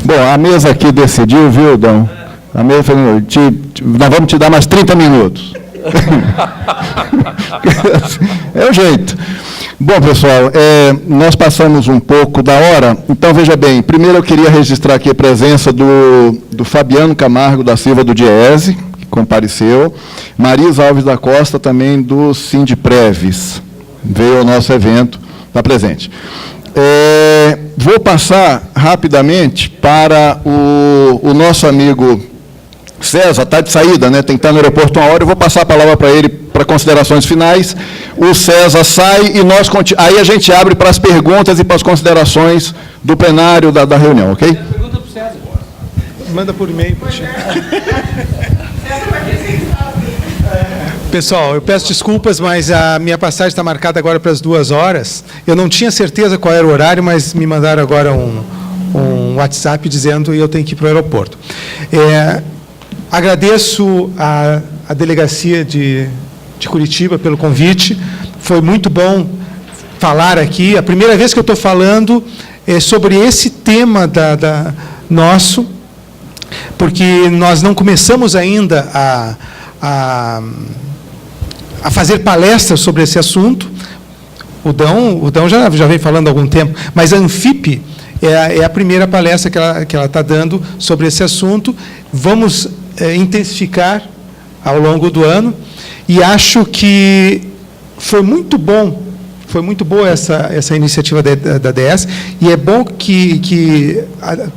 Bom, a mesa aqui decidiu, viu, Dom? A mesa falou, nós vamos te dar mais 30 minutos. É o jeito. Bom, pessoal, nós passamos um pouco da hora, então, veja bem, primeiro eu queria registrar aqui a presença do Fabiano Camargo da Silva, do Diese, que compareceu, Marisa Alves da Costa, também do Sindipreves, veio ao nosso evento, está presente. Vou passar rapidamente para o nosso amigo César, está de saída, né? Tem que estar no aeroporto 1 hora, eu vou passar a palavra para ele para considerações finais. O César sai e aí a gente abre para as perguntas e para as considerações do plenário da reunião, ok? Pergunta para o César. Manda por e-mail para ti. Pessoal, eu peço desculpas, mas a minha passagem está marcada agora para as 2 horas. Eu não tinha certeza qual era o horário, mas me mandaram agora um WhatsApp dizendo que eu tenho que ir para o aeroporto. Agradeço a delegacia de Curitiba pelo convite. Foi muito bom falar aqui. A primeira vez que eu estou falando sobre esse tema nosso, porque nós não começamos ainda a fazer palestras sobre esse assunto. O Dão já vem falando há algum tempo, mas a Anfip é a primeira palestra que ela está dando sobre esse assunto. Vamos intensificar ao longo do ano, e acho que foi muito boa essa iniciativa da DS, e é bom que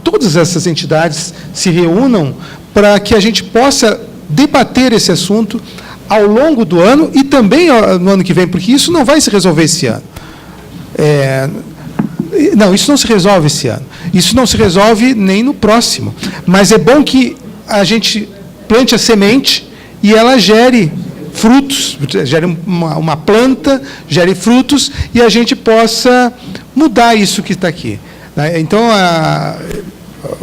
todas essas entidades se reúnam para que a gente possa debater esse assunto ao longo do ano e também no ano que vem, porque isso não vai se resolver esse ano. Não, isso não se resolve esse ano. Isso não se resolve nem no próximo. Mas é bom que a gente plante a semente e ela gere frutos, gere uma planta, gere frutos, e a gente possa mudar isso que está aqui. Então,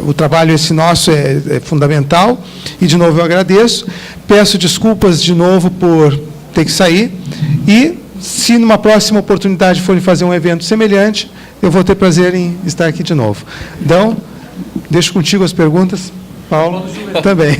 o trabalho esse nosso é fundamental, e, de novo, eu agradeço. Peço desculpas, de novo, por ter que sair, e, se numa próxima oportunidade for fazer um evento semelhante, eu vou ter prazer em estar aqui de novo. Então, deixo contigo as perguntas. Paulo, também.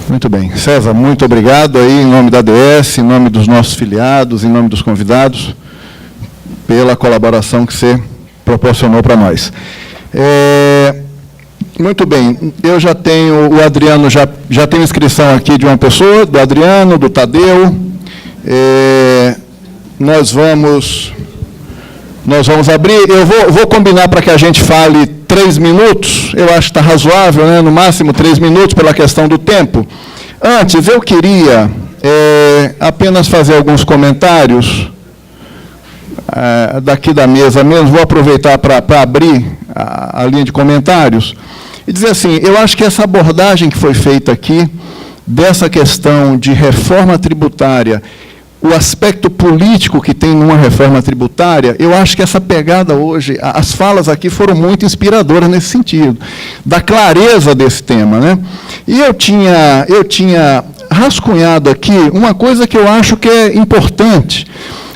Muito bem. César, muito obrigado aí, em nome da ADS, em nome dos nossos filiados, em nome dos convidados, pela colaboração que você proporcionou para nós. Muito bem, eu já tenho, o Adriano já tem inscrição aqui de uma pessoa, do Adriano, do Tadeu. Nós vamos abrir, eu vou combinar para que a gente fale 3 minutos, eu acho que está razoável, né? No máximo 3 minutos, pela questão do tempo. Antes, eu queria apenas fazer alguns comentários daqui da mesa mesmo, vou aproveitar para abrir a linha de comentários, e dizer assim, eu acho que essa abordagem que foi feita aqui, dessa questão de reforma tributária, o aspecto político que tem numa reforma tributária, eu acho que essa pegada hoje, as falas aqui foram muito inspiradoras nesse sentido, da clareza desse tema, né? E eu tinha rascunhado aqui uma coisa que eu acho que é importante,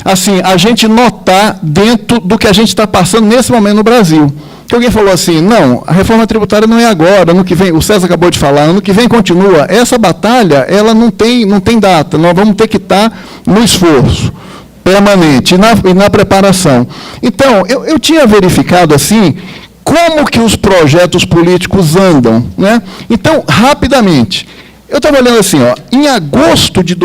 assim, a gente notar dentro do que a gente está passando nesse momento no Brasil. Que alguém falou assim, não, a reforma tributária não é agora, ano que vem, o César acabou de falar, ano que vem continua. Essa batalha, ela não tem data, nós vamos ter que estar no esforço permanente e na preparação. Então, eu tinha verificado assim, como que os projetos políticos andam, né? Então, rapidamente, eu estava olhando assim, ó, em agosto de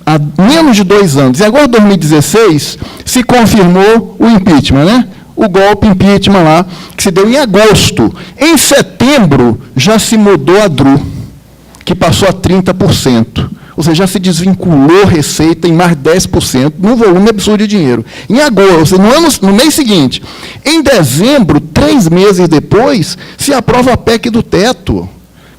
há menos de 2 anos, em agosto de 2016, se confirmou o impeachment, né? O golpe impeachment lá, que se deu em agosto. Em setembro, já se mudou a DRU, que passou a 30%. Ou seja, já se desvinculou receita em mais 10%, num volume absurdo de dinheiro. Em agosto, no mês seguinte. Em dezembro, 3 meses depois, se aprova a PEC do teto,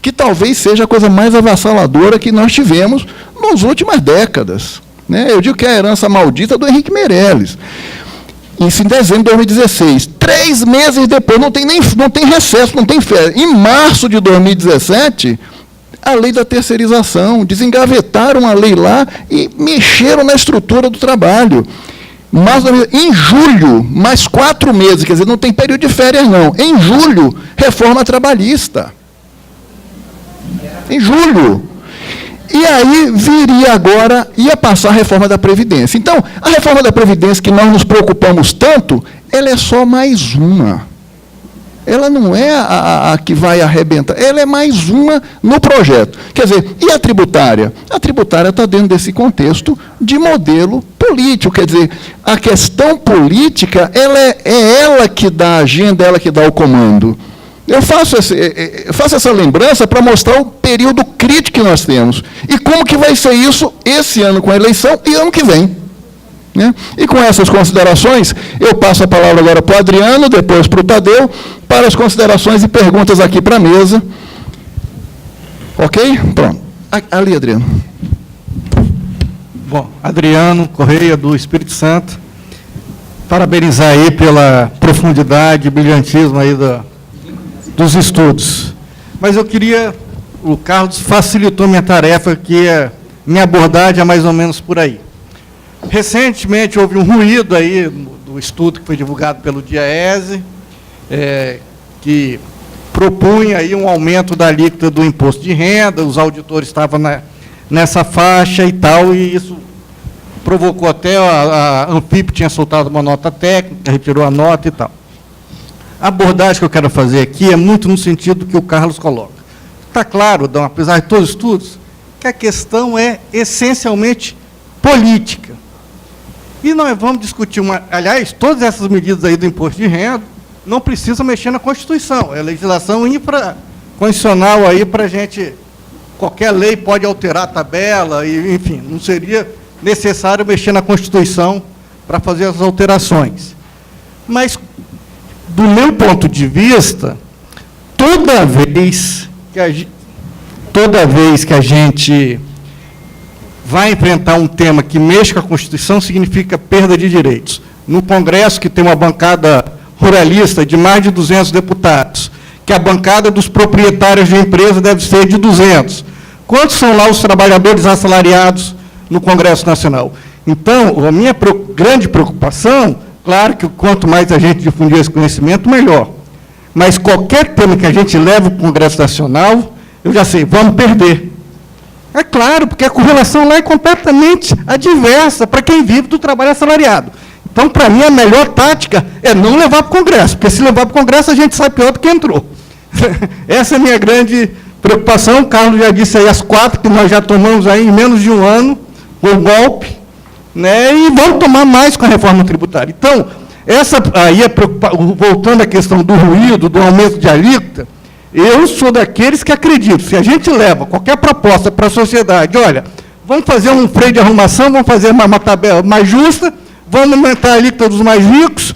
que talvez seja a coisa mais avassaladora que nós tivemos nas últimas décadas. Né? Eu digo que é a herança maldita do Henrique Meirelles. Isso em dezembro de 2016. 3 meses depois, não tem recesso, não tem férias. Em março de 2017, a lei da terceirização, desengavetaram a lei lá e mexeram na estrutura do trabalho. Mas, em julho, mais 4 meses, quer dizer, não tem período de férias, não. Em julho, reforma trabalhista. Em julho. E aí viria agora, ia passar a reforma da Previdência. Então, a reforma da Previdência, que nós nos preocupamos tanto, ela é só mais uma. Ela não é a que vai arrebentar, ela é mais uma no projeto. Quer dizer, e a tributária? A tributária está dentro desse contexto de modelo político. Quer dizer, a questão política, é ela que dá a agenda, ela que dá o comando. Eu faço essa lembrança para mostrar o período crítico que nós temos. E como que vai ser isso esse ano com a eleição e ano que vem. Né? E com essas considerações, eu passo a palavra agora para o Adriano, depois para o Tadeu, para as considerações e perguntas aqui para a mesa. Ok? Pronto. Ali, Adriano. Bom, Adriano Correia, do Espírito Santo. Parabenizar aí pela profundidade e brilhantismo aí dos estudos. Mas eu queria, o Carlos facilitou minha tarefa, que minha abordagem é mais ou menos por aí. Recentemente houve um ruído aí do estudo que foi divulgado pelo DIAESE, que propunha aí um aumento da alíquota do imposto de renda, os auditores estavam nessa faixa e tal, e isso provocou até, a Anfip tinha soltado uma nota técnica, retirou a nota e tal. A abordagem que eu quero fazer aqui é muito no sentido que o Carlos coloca. Está claro, Dão, apesar de todos os estudos, que a questão é essencialmente política. E nós vamos discutir, aliás, todas essas medidas aí do imposto de renda não precisam mexer na Constituição, é legislação infraconstitucional aí para a gente, qualquer lei pode alterar a tabela, e, enfim, não seria necessário mexer na Constituição para fazer as alterações. Mas, do meu ponto de vista, toda vez que a gente vai enfrentar um tema que mexe com a Constituição, significa perda de direitos. No Congresso, que tem uma bancada ruralista de mais de 200 deputados, que a bancada dos proprietários de empresa deve ser de 200. Quantos são lá os trabalhadores assalariados no Congresso Nacional? Então, a minha grande preocupação, claro que quanto mais a gente difundir esse conhecimento, melhor. Mas qualquer tema que a gente leve para o Congresso Nacional, eu já sei, vamos perder. É claro, porque a correlação lá é completamente adversa para quem vive do trabalho assalariado. Então, para mim, a melhor tática é não levar para o Congresso, porque se levar para o Congresso, a gente sai pior do que entrou. Essa é a minha grande preocupação. O Carlos já disse aí as 4 que nós já tomamos aí em menos de um ano, o golpe, né, e vamos tomar mais com a reforma tributária. Então, essa aí é voltando à questão do ruído, do aumento de alíquota, eu sou daqueles que acreditam, se a gente leva qualquer proposta para a sociedade, olha, vamos fazer um freio de arrumação, vamos fazer uma tabela mais justa, vamos aumentar a alíquota dos mais ricos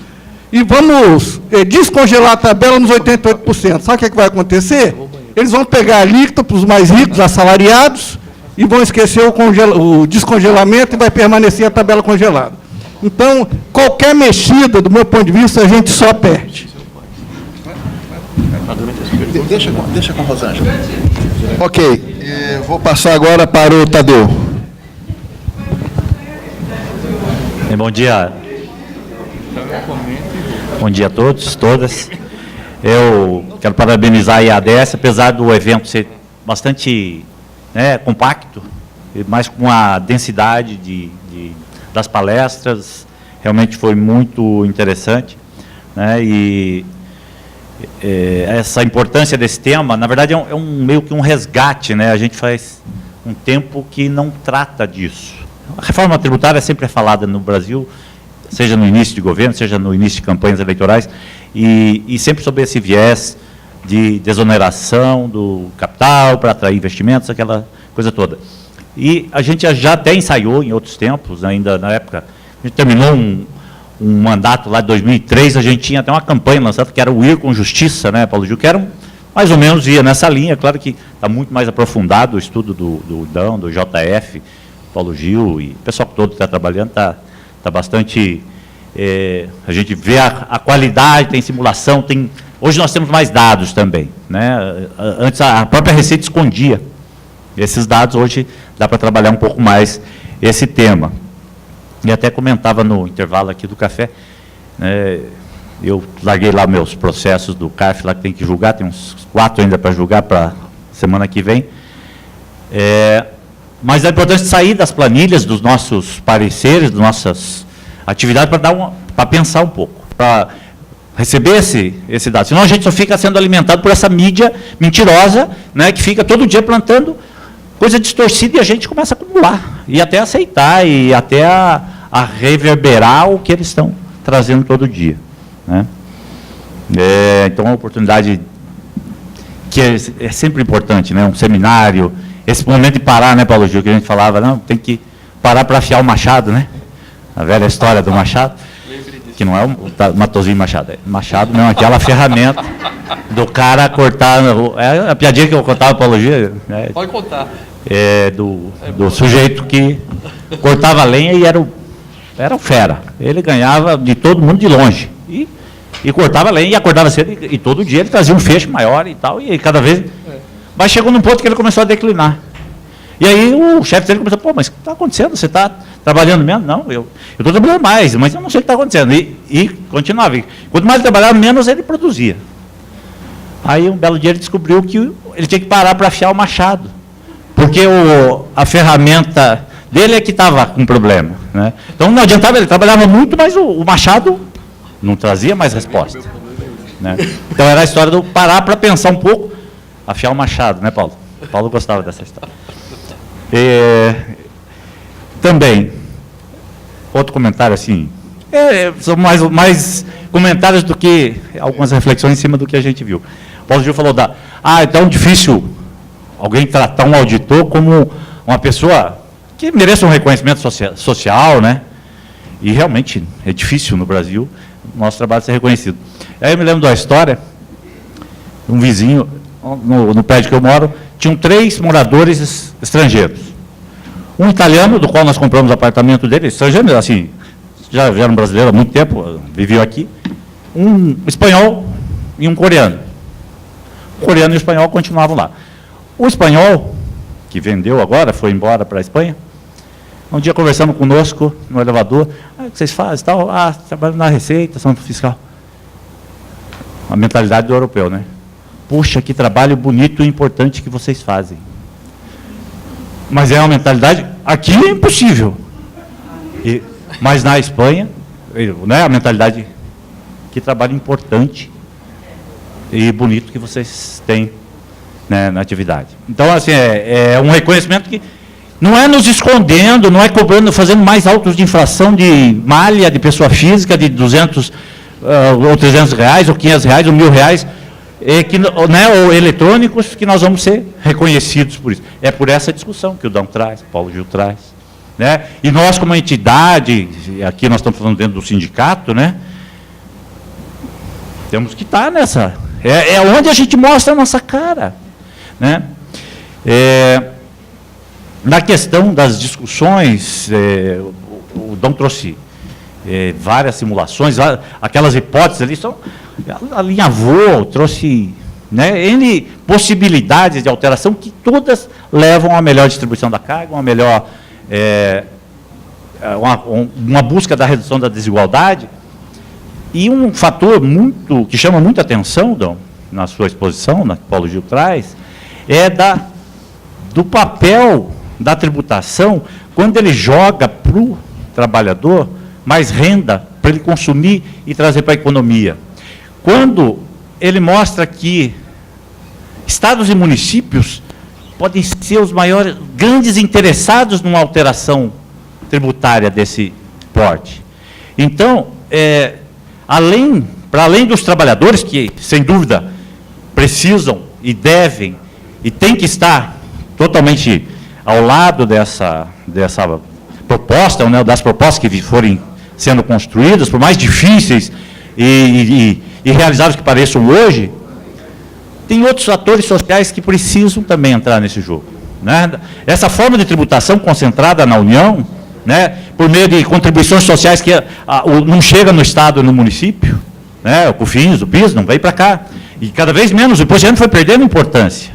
e vamos descongelar a tabela nos 88%. Sabe o que vai acontecer? Eles vão pegar a alíquota para os mais ricos, assalariados, e vão esquecer o descongelamento e vai permanecer a tabela congelada. Então, qualquer mexida, do meu ponto de vista, a gente só perde. Deixa com a Rosângela. Ok, vou passar agora para o Tadeu. Bom dia. Bom dia a todos, todas. Eu quero parabenizar a IADS, apesar do evento ser bastante compacto, mas com a densidade das palestras, realmente foi muito interessante, né? E essa importância desse tema, na verdade, é meio que um resgate, né? A gente faz um tempo que não trata disso. A reforma tributária sempre é falada no Brasil, seja no início de governo, seja no início de campanhas eleitorais, e sempre sob esse viés de desoneração do capital para atrair investimentos, aquela coisa toda. E a gente já até ensaiou em outros tempos, ainda na época, a gente terminou um mandato lá de 2003, a gente tinha até uma campanha lançada, que era o Ir com Justiça, né, Paulo Gil, que era mais ou menos ia nessa linha. Claro que está muito mais aprofundado o estudo do Dão, do JF, Paulo Gil, e o pessoal todo que está trabalhando está bastante a gente vê a qualidade, tem simulação, hoje nós temos mais dados também, né? Antes a própria Receita escondia esses dados, hoje dá para trabalhar um pouco mais esse tema. E até comentava no intervalo aqui do café, né, eu larguei lá meus processos do CARF, lá que tem que julgar, tem uns 4 ainda para julgar para semana que vem. Mas é importante sair das planilhas, dos nossos pareceres, das nossas atividades, para pensar um pouco, para receber esse dado. Senão a gente só fica sendo alimentado por essa mídia mentirosa, né, que fica todo dia plantando coisa distorcida e a gente começa a acumular, e até aceitar, e até a reverberar o que eles estão trazendo todo dia, né? Então, uma oportunidade que é sempre importante, né? Um seminário, esse momento de parar, né, Paulo Gil, que a gente falava, não, tem que parar para afiar o machado, né? A velha história do machado, que não é o Matosinho Machado, é machado, não, aquela ferramenta do cara cortar, a piadinha que eu contava, Paulo Gil, né? Pode contar. Do sujeito que cortava lenha e era o fera. Ele ganhava de todo mundo de longe. E cortava lenha e acordava cedo, e todo dia ele trazia um feixe maior e tal, e cada vez... Mas chegou num ponto que ele começou a declinar. E aí o chefe dele começou, mas o que está acontecendo? Você está trabalhando mesmo? Não, eu estou trabalhando mais, mas eu não sei o que está acontecendo. E continuava. Quanto mais ele trabalhava, menos ele produzia. Aí um belo dia ele descobriu que ele tinha que parar para afiar o machado, porque a ferramenta dele é que estava com problema, né? Então não adiantava, ele trabalhava muito, mas o machado não trazia mais resposta, né? Então era a história do parar para pensar um pouco, afiar o machado, né, Paulo? Paulo gostava dessa história. Também, outro comentário assim, são mais comentários do que algumas reflexões em cima do que a gente viu. Paulo Gil falou é tão difícil alguém tratar um auditor como uma pessoa que mereça um reconhecimento social, né? E realmente é difícil no Brasil o nosso trabalho ser reconhecido. Aí eu me lembro da história, um vizinho, no prédio que eu moro, tinham 3 moradores estrangeiros. Um italiano, do qual nós compramos o apartamento dele, estrangeiro, assim, já era um brasileiro há muito tempo, viveu aqui, um espanhol e um coreano. O coreano e o espanhol continuavam lá. O espanhol, que vendeu agora, foi embora para a Espanha, um dia conversando conosco no elevador, o que vocês fazem? Tal? Trabalho na Receita, Ação Fiscal. A mentalidade do europeu, né? Puxa, que trabalho bonito e importante que vocês fazem. Mas é uma mentalidade, aqui é impossível. Mas na Espanha, né, a mentalidade, que trabalho importante e bonito que vocês têm, né, na atividade. Então, assim, é um reconhecimento que não é nos escondendo, não é cobrando, fazendo mais autos de infração de malha de pessoa física de 200 ou 300 reais, ou 500 reais, ou 1.000 reais, ou eletrônicos, que nós vamos ser reconhecidos por isso. É por essa discussão que o Dão traz, o Paulo Gil traz, né? E nós, como entidade, aqui nós estamos falando dentro do sindicato, né? Temos que estar nessa... É onde a gente mostra a nossa cara, né? Na questão das discussões, o Dom trouxe várias simulações, aquelas hipóteses ali, alinhavou, trouxe, né, N possibilidades de alteração que todas levam a melhor distribuição da carga, uma melhor, uma busca da redução da desigualdade. E um fator que chama muita atenção, Dom, na sua exposição, que Paulo Gil traz, é do papel da tributação, quando ele joga para o trabalhador mais renda para ele consumir e trazer para a economia. Quando ele mostra que estados e municípios podem ser os maiores, grandes interessados numa alteração tributária desse porte. Então, para além dos trabalhadores, que, sem dúvida, precisam e devem, e têm que estar totalmente ao lado dessa proposta, né, das propostas que forem sendo construídas, por mais difíceis e realizáveis que pareçam hoje, tem outros atores sociais que precisam também entrar nesse jogo, né? Essa forma de tributação concentrada na União, né, por meio de contribuições sociais que não chega no Estado e no município, né, o COFINS, o PIS, não veio para cá. E cada vez menos, o imposto de renda foi perdendo importância.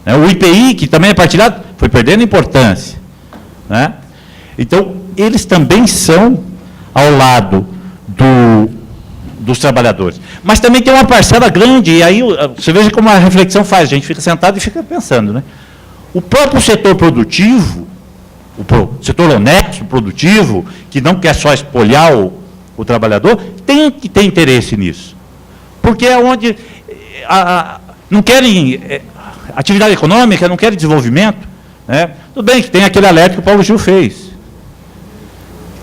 Né, o IPI, que também é partilhado, foi perdendo importância. Né? Então, eles também são ao lado dos trabalhadores. Mas também tem uma parcela grande, e aí você veja como a reflexão faz, a gente fica sentado e fica pensando, né? O próprio setor produtivo, o setor honesto, produtivo, que não quer só espolhar o trabalhador, tem que ter interesse nisso. Porque é onde não querem atividade econômica, não querem desenvolvimento. Né? Tudo bem que tem aquele alerta que o Paulo Gil fez,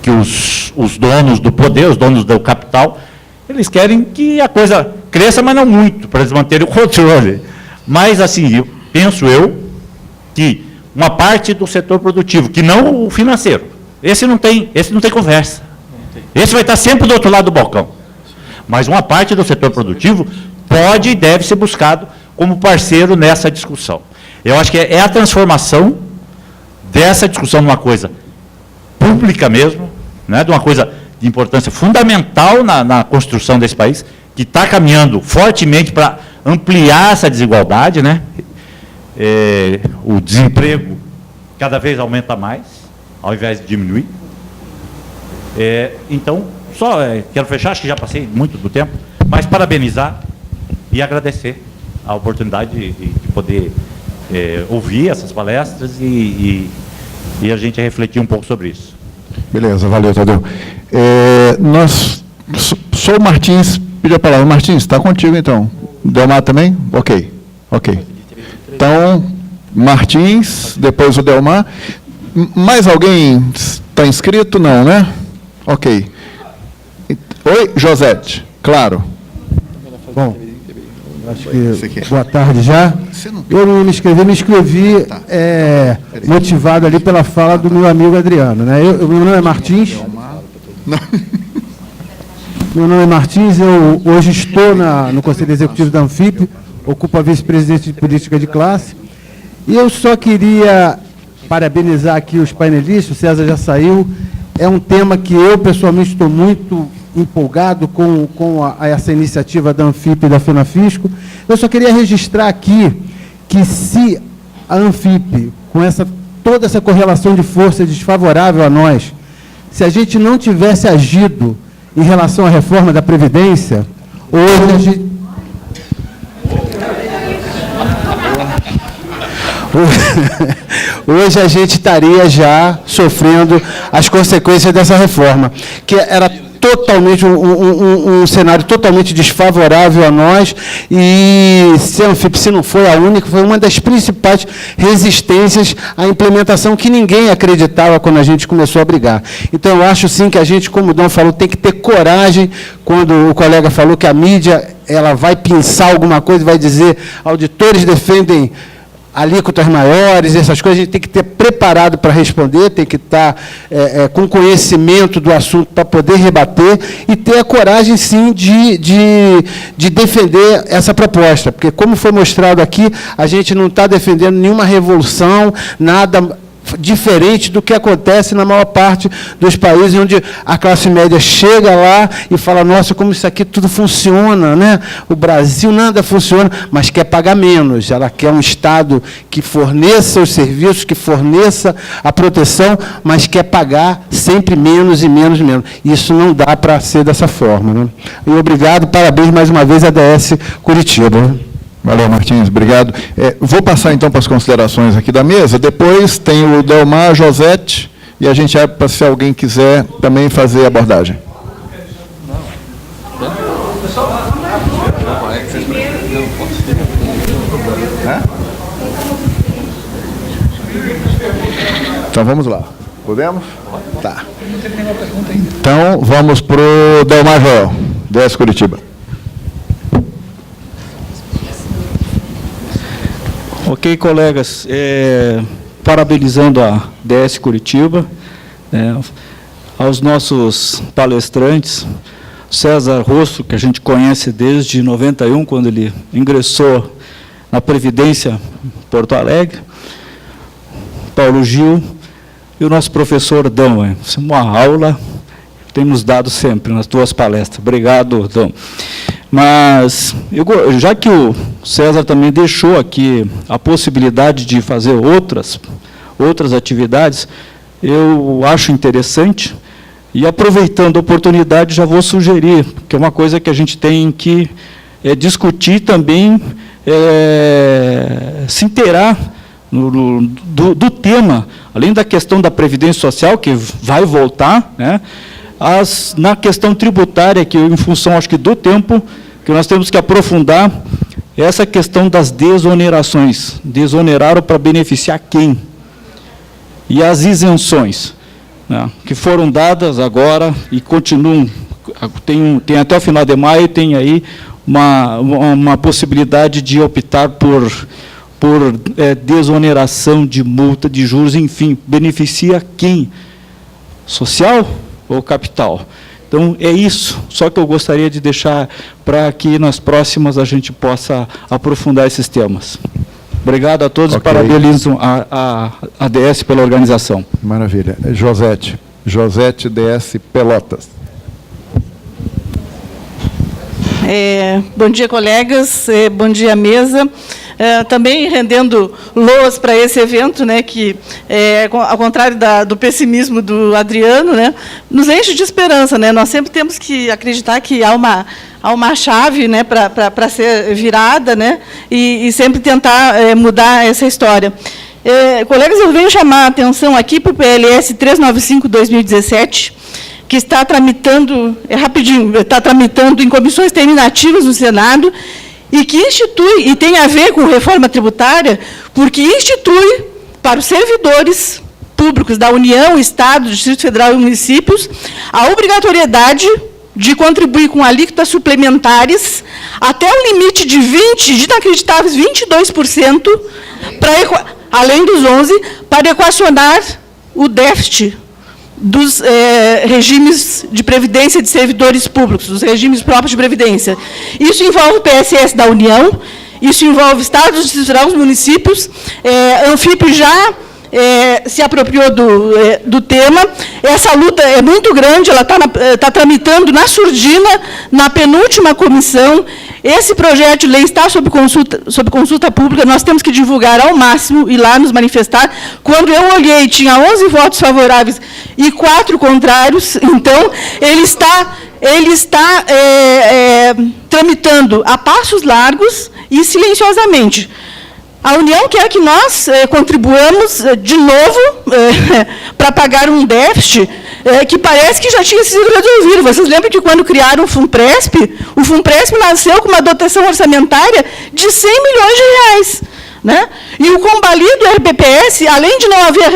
que os donos do poder, os donos do capital, eles querem que a coisa cresça, mas não muito, para eles manterem o controle. Mas, assim, penso que uma parte do setor produtivo, que não o financeiro, esse não tem conversa. Esse vai estar sempre do outro lado do balcão. Mas uma parte do setor produtivo pode e deve ser buscado como parceiro nessa discussão. Eu acho que é a transformação dessa discussão numa coisa pública mesmo, né, de uma coisa de importância fundamental na construção desse país, que está caminhando fortemente para ampliar essa desigualdade, né? O desemprego cada vez aumenta mais, ao invés de diminuir. Então, quero fechar, acho que já passei muito do tempo, mas parabenizar e agradecer a oportunidade de poder ouvir essas palestras e a gente refletir um pouco sobre isso. Beleza, valeu, Tadeu. Só o Martins pediu a palavra. Martins, está contigo, então. Delmar também? Ok. Então, Martins, depois o Delmar. Mais alguém está inscrito? Não, né? Ok. Oi, Josete. Claro. Bom, acho que boa tarde já. Eu não me inscrevi motivado ali pela fala do meu amigo Adriano. Né? Meu nome é Martins. Meu nome é Martins, eu hoje estou no Conselho Executivo da Anfip, ocupo a vice-presidente de política de classe, e eu só queria parabenizar aqui os painelistas, o César já saiu, é um tema que eu pessoalmente estou muito empolgado com essa iniciativa da Anfip e da FENAFISCO. Eu só queria registrar aqui que se a Anfip, com toda essa correlação de força desfavorável a nós, se a gente não tivesse agido em relação à reforma da Previdência, hoje a gente estaria já sofrendo as consequências dessa reforma, que era totalmente um cenário totalmente desfavorável a nós, e se a Anfip não foi a única, foi uma das principais resistências à implementação que ninguém acreditava quando a gente começou a brigar. Então, eu acho sim que a gente, como o Dom falou, tem que ter coragem, quando o colega falou que a mídia ela vai pinçar alguma coisa, vai dizer, auditores defendem alíquotas maiores, essas coisas, a gente tem que ter preparado para responder, tem que estar com conhecimento do assunto para poder rebater e ter a coragem, sim, de defender essa proposta, porque, como foi mostrado aqui, a gente não está defendendo nenhuma revolução, nada diferente do que acontece na maior parte dos países, onde a classe média chega lá e fala, nossa, como isso aqui tudo funciona, né? O Brasil nada funciona, mas quer pagar menos. Ela quer um Estado que forneça os serviços, que forneça a proteção, mas quer pagar sempre menos e menos e menos. Isso não dá para ser dessa forma. Né? E obrigado, parabéns mais uma vez à DS Curitiba. Valeu, Martins, obrigado. Vou passar, então, para as considerações aqui da mesa. Depois tem o Delmar, a Josete, e a gente abre para se alguém quiser também fazer a abordagem. Então, vamos lá. Podemos? Tá. Então, vamos para o Delmar Joel, DS Curitiba. Ok, colegas, parabenizando a DS Curitiba, aos nossos palestrantes, César Rosso, que a gente conhece desde 91, quando ele ingressou na Previdência Porto Alegre, Paulo Gil, e o nosso professor Dão. Uma aula que tem nos dado sempre nas tuas palestras. Obrigado, Dão. Mas, já que o César também deixou aqui a possibilidade de fazer outras atividades, eu acho interessante, e aproveitando a oportunidade, já vou sugerir, que é uma coisa que a gente tem que discutir também, se inteirar do tema, além da questão da Previdência Social, que vai voltar, né, na questão tributária, que em função, acho que do tempo, que nós temos que aprofundar essa questão das desonerações. Desoneraram para beneficiar quem? E as isenções, né, que foram dadas agora e continuam, tem até o final de maio, tem aí uma possibilidade de optar por desoneração de multa, de juros, enfim, beneficia quem? Social ou capital? Então, é isso, só que eu gostaria de deixar para que nas próximas a gente possa aprofundar esses temas. Obrigado a todos, Okay. e parabenizo a DS pela organização. Maravilha. Josete DS Pelotas. Bom dia, colegas, bom dia, mesa. Também rendendo loas para esse evento, né, que, ao contrário do pessimismo do Adriano, né, nos enche de esperança. Né? Nós sempre temos que acreditar que há uma chave, né, para ser virada, né, e sempre tentar mudar essa história. Colegas, eu venho chamar a atenção aqui para o PLS 395/2017, que está tramitando, está tramitando em comissões terminativas no Senado, e que institui, e tem a ver com reforma tributária, porque institui para os servidores públicos da União, Estado, Distrito Federal e municípios a obrigatoriedade de contribuir com alíquotas suplementares até o limite de inacreditáveis 22%, além dos 11%, para equacionar o déficit dos regimes de previdência de servidores públicos, dos regimes próprios de previdência. Isso envolve o PSS da União, isso envolve estados, Distrito Federal, os municípios. A Anfip já se apropriou do tema. Essa luta é muito grande, ela está tramitando na surdina, na penúltima comissão. Esse projeto de lei está sob consulta pública, nós temos que divulgar ao máximo e lá nos manifestar. Quando eu olhei, tinha 11 votos favoráveis e 4 contrários, então ele está tramitando a passos largos e silenciosamente. A União quer que nós contribuamos de novo para pagar um déficit que parece que já tinha sido resolvido. Vocês lembram que quando criaram o FUNPRESP nasceu com uma dotação orçamentária de 100 milhões de reais. Né? E o combalido RPPS, além de não haver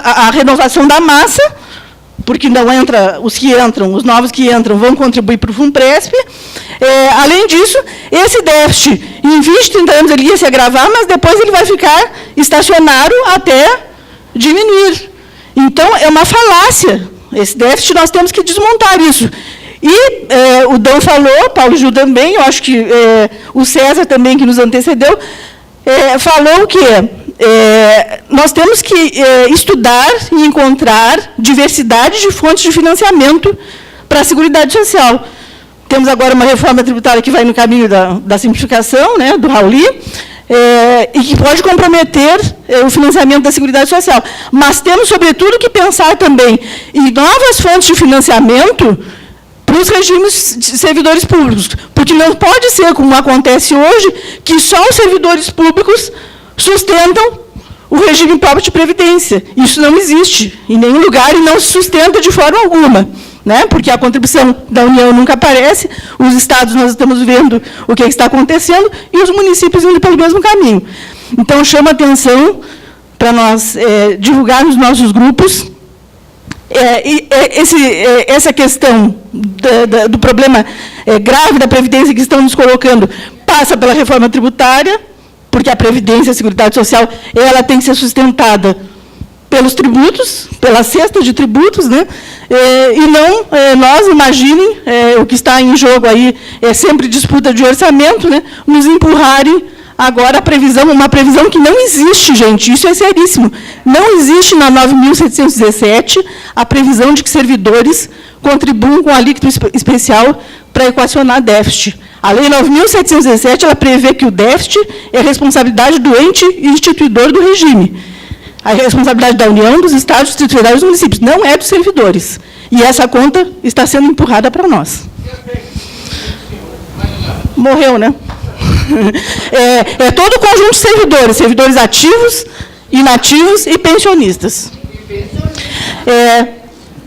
a renovação da massa, porque não entra os novos que entram vão contribuir para o FUNPRESP. Além disso, esse déficit, em 20, 30 anos, ele ia se agravar, mas depois ele vai ficar estacionário até diminuir. Então, é uma falácia. Esse déficit, nós temos que desmontar isso. E o Dão falou, Paulo Gil também, eu acho que o César também, que nos antecedeu, falou que nós temos que estudar e encontrar diversidade de fontes de financiamento para a Seguridade Social. Temos agora uma reforma tributária que vai no caminho da simplificação, né, do Rauli, e que pode comprometer o financiamento da Seguridade Social. Mas temos, sobretudo, que pensar também em novas fontes de financiamento para os regimes de servidores públicos, porque não pode ser, como acontece hoje, que só os servidores públicos sustentam o regime próprio de previdência. Isso não existe em nenhum lugar e não se sustenta de forma alguma. Né? Porque a contribuição da União nunca aparece, os estados nós estamos vendo o que está acontecendo e os municípios indo pelo mesmo caminho. Então, chama a atenção para nós divulgarmos nossos grupos. Essa questão do problema grave da Previdência que estão nos colocando passa pela reforma tributária, porque a Previdência, a Seguridade Social, ela tem que ser sustentada pelos tributos, pela cesta de tributos, né? E não, nós imaginem, o que está em jogo aí é sempre disputa de orçamento, né? Nos empurrarem agora uma previsão que não existe, gente, isso é seríssimo. Não existe na 9.717 a previsão de que servidores contribuam com alíquota especial para equacionar déficit. A Lei 9.717, ela prevê que o déficit é responsabilidade do ente instituidor do regime. A responsabilidade da União, dos Estados, do Distrito Federal e dos municípios, não é dos servidores. E essa conta está sendo empurrada para nós. Morreu, né? É todo o conjunto de servidores, servidores ativos, inativos e pensionistas.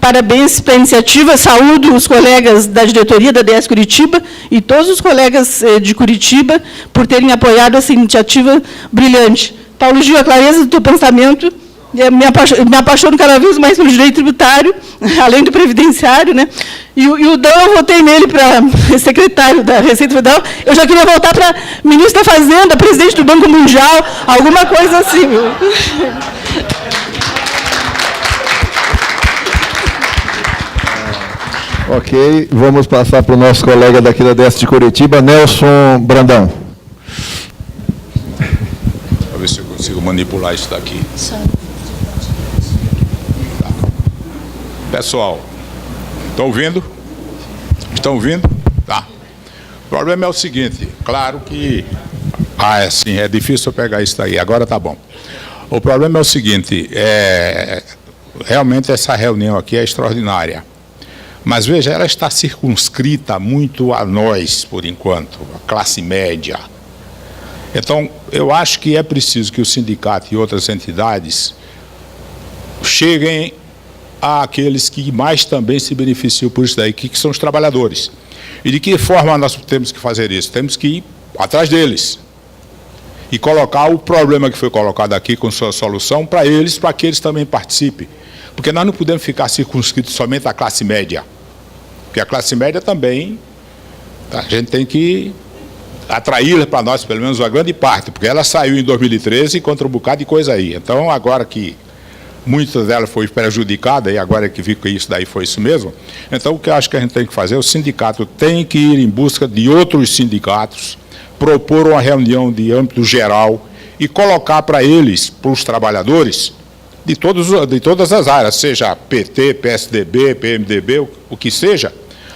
Parabéns pela iniciativa, saúdo os colegas da diretoria da DS Curitiba e todos os colegas de Curitiba por terem apoiado essa iniciativa brilhante. Paulo Gil, a clareza do teu pensamento, me apaixono cada vez mais pelo direito tributário, além do previdenciário, né? E o Dan, eu votei nele para secretário da Receita Federal, eu já queria voltar para ministro da Fazenda, presidente do Banco Mundial, alguma coisa assim. Ok, vamos passar para o nosso colega daqui da DS de Curitiba, Nelson Brandão. Para ver se eu consigo manipular isso daqui. Tá. Pessoal, estão ouvindo? Estão ouvindo? Tá. O problema é o seguinte, claro que assim, é difícil eu pegar isso daí, agora tá bom. O problema é o seguinte, realmente essa reunião aqui é extraordinária. Mas, veja, ela está circunscrita muito a nós, por enquanto, a classe média. Então, eu acho que é preciso que o sindicato e outras entidades cheguem àqueles que mais também se beneficiam por isso daí, que são os trabalhadores. E de que forma nós temos que fazer isso? Temos que ir atrás deles e colocar o problema que foi colocado aqui com sua solução para eles, para que eles também participem. Porque nós não podemos ficar circunscritos somente à classe média. Porque a classe média também, a gente tem que atraí-la para nós, pelo menos uma grande parte, porque ela saiu em 2013 contra um bocado de coisa aí. Então, agora que muitas delas foi prejudicada, e agora que vi que isso daí foi isso mesmo, então o que eu acho que a gente tem que fazer, o sindicato tem que ir em busca de outros sindicatos, propor uma reunião de âmbito geral e colocar para eles, para os trabalhadores, de todas as áreas, seja PT, PSDB, PMDB, o que seja,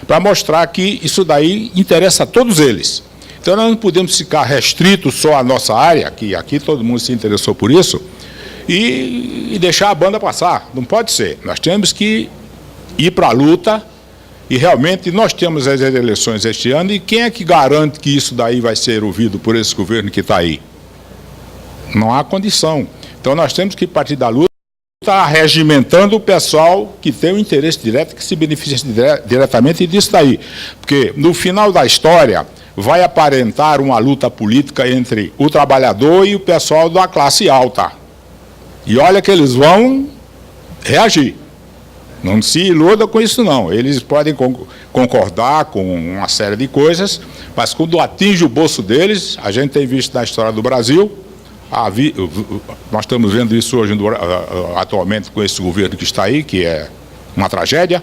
para mostrar que isso daí interessa a todos eles. Então, nós não podemos ficar restritos só à nossa área, que aqui todo mundo se interessou por isso, e deixar a banda passar. Não pode ser. Nós temos que ir para a luta, e realmente nós temos as eleições este ano, e quem é que garante que isso daí vai ser ouvido por esse governo que está aí? Não há condição. Então, nós temos que partir da luta, está regimentando o pessoal que tem o interesse direto, que se beneficia diretamente disso daí. Porque, no final da história, vai aparentar uma luta política entre o trabalhador e o pessoal da classe alta. E olha que eles vão reagir. Não se iluda com isso, não. Eles podem concordar com uma série de coisas, mas quando atinge o bolso deles, a gente tem visto na história do Brasil, nós estamos vendo isso hoje atualmente com esse governo que está aí, que é uma tragédia.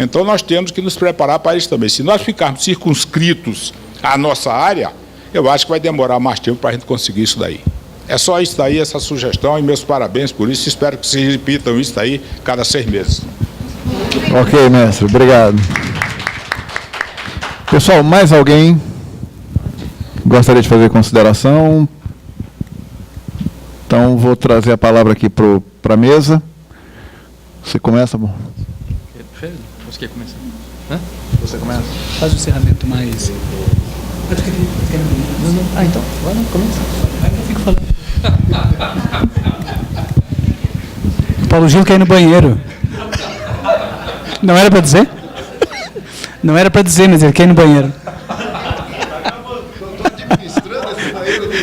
Então nós temos que nos preparar para isso também. Se nós ficarmos circunscritos à nossa área, eu acho que vai demorar mais tempo para a gente conseguir isso daí. É só isso daí, essa sugestão, e meus parabéns por isso. Espero que se repitam isso daí cada 6 meses. Ok, mestre, obrigado. Pessoal, mais alguém gostaria de fazer consideração? Então, vou trazer a palavra aqui para a mesa. Você começa, bom? Você quer começar? Hã? Você começa? Faz o encerramento mais... Ah, então, vai lá, começa. Aí eu fico falando. Paulo Gil quer ir no banheiro. Não era para dizer? Não era para dizer, mas ele quer ir no banheiro. Eu estou administrando esse banheiro aqui.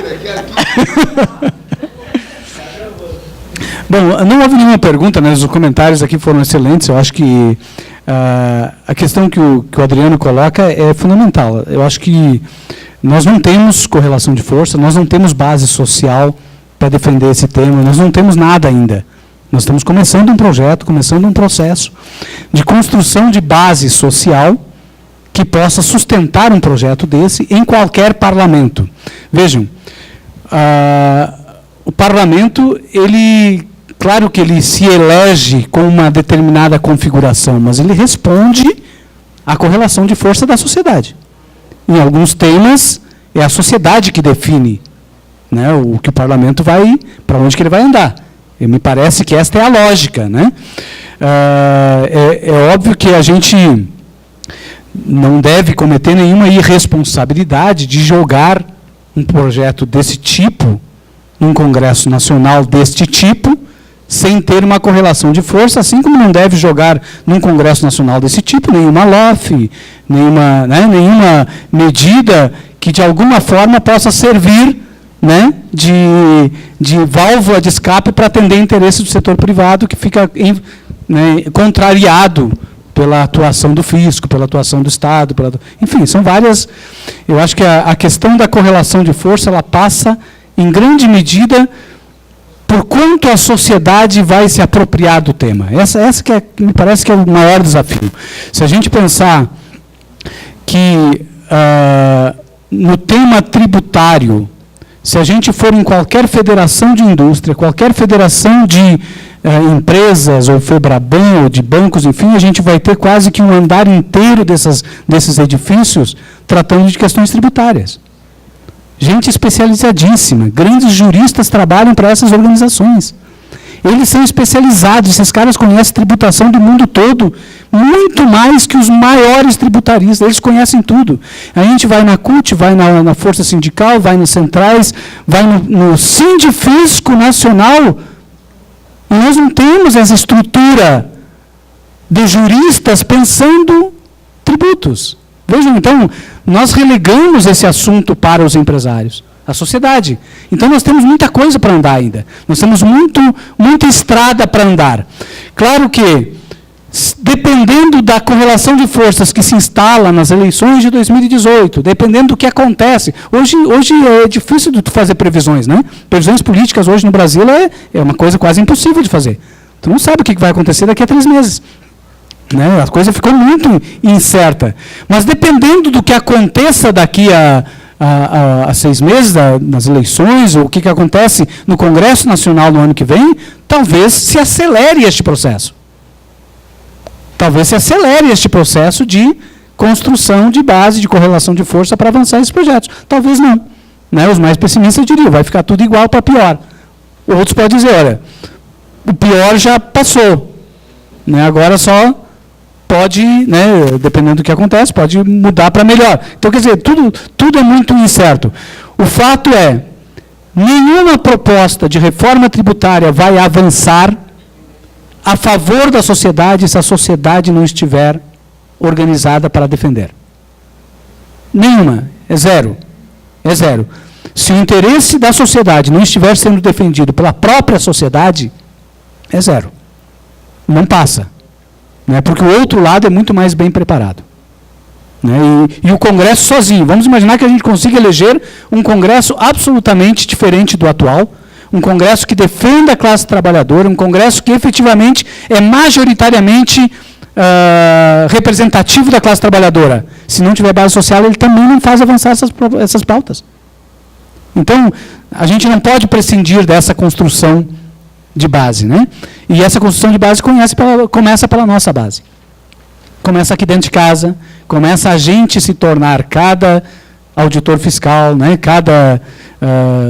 Bom, não houve nenhuma pergunta, né? Os comentários aqui foram excelentes. Eu acho que a questão que o Adriano coloca é fundamental. Eu acho que nós não temos correlação de força, nós não temos base social para defender esse tema, nós não temos nada ainda. Nós estamos começando um projeto, começando um processo de construção de base social que possa sustentar um projeto desse em qualquer parlamento. Vejam, o parlamento, claro que ele se elege com uma determinada configuração, mas ele responde à correlação de força da sociedade. Em alguns temas, é a sociedade que define, né, o que o parlamento vai, para onde que ele vai andar. E me parece que esta é a lógica, né? É óbvio que a gente não deve cometer nenhuma irresponsabilidade de jogar um projeto desse tipo, um Congresso Nacional deste tipo, sem ter uma correlação de força, assim como não deve jogar num Congresso Nacional desse tipo nenhuma LOF, nenhuma medida que, de alguma forma, possa servir, né, de válvula de escape para atender interesses do setor privado, que fica, né, contrariado pela atuação do fisco, pela atuação do Estado, enfim, são várias. Eu acho que a questão da correlação de força, ela passa, em grande medida, por quanto a sociedade vai se apropriar do tema. Essa que me parece que é o maior desafio. Se a gente pensar que no tema tributário, se a gente for em qualquer federação de indústria, qualquer federação de empresas, ou FEBRABAN, ou de bancos, enfim, a gente vai ter quase que um andar inteiro desses edifícios tratando de questões tributárias. Gente especializadíssima, grandes juristas trabalham para essas organizações. Eles são especializados, esses caras conhecem tributação do mundo todo, muito mais que os maiores tributaristas, eles conhecem tudo. A gente vai na CUT, vai na Força Sindical, vai nas centrais, vai no Sindifisco Nacional, e nós não temos essa estrutura de juristas pensando tributos. Vejam, então, nós relegamos esse assunto para os empresários, a sociedade. Então, nós temos muita coisa para andar ainda. Nós temos muita estrada para andar. Claro que, dependendo da correlação de forças que se instala nas eleições de 2018, dependendo do que acontece, hoje é difícil de fazer previsões, né? Previsões políticas hoje no Brasil é uma coisa quase impossível de fazer. Tu não sabe o que vai acontecer daqui a 3 meses. Né? A coisa ficou muito incerta. Mas dependendo do que aconteça daqui a 6 meses, nas eleições, ou o que acontece no Congresso Nacional no ano que vem, talvez se acelere este processo. Talvez se acelere este processo de construção de base, de correlação de força para avançar esses projetos. Talvez não. Né? Os mais pessimistas diriam, vai ficar tudo igual para pior. Outros podem dizer, olha, o pior já passou. Né? Agora só pode, né, dependendo do que acontece, pode mudar para melhor. Então, quer dizer, tudo é muito incerto. O fato é, nenhuma proposta de reforma tributária vai avançar a favor da sociedade se a sociedade não estiver organizada para defender. Nenhuma. É zero. É zero. Se o interesse da sociedade não estiver sendo defendido pela própria sociedade, é zero. Não passa. Né? Porque o outro lado é muito mais bem preparado. Né? E o Congresso sozinho. Vamos imaginar que a gente consiga eleger um Congresso absolutamente diferente do atual, um Congresso que defenda a classe trabalhadora, um Congresso que efetivamente é majoritariamente representativo da classe trabalhadora. Se não tiver base social, ele também não faz avançar essas pautas. Então, a gente não pode prescindir dessa construção de base, né? E essa construção de base começa pela nossa base. Começa aqui dentro de casa, começa a gente se tornar, cada auditor fiscal, né, cada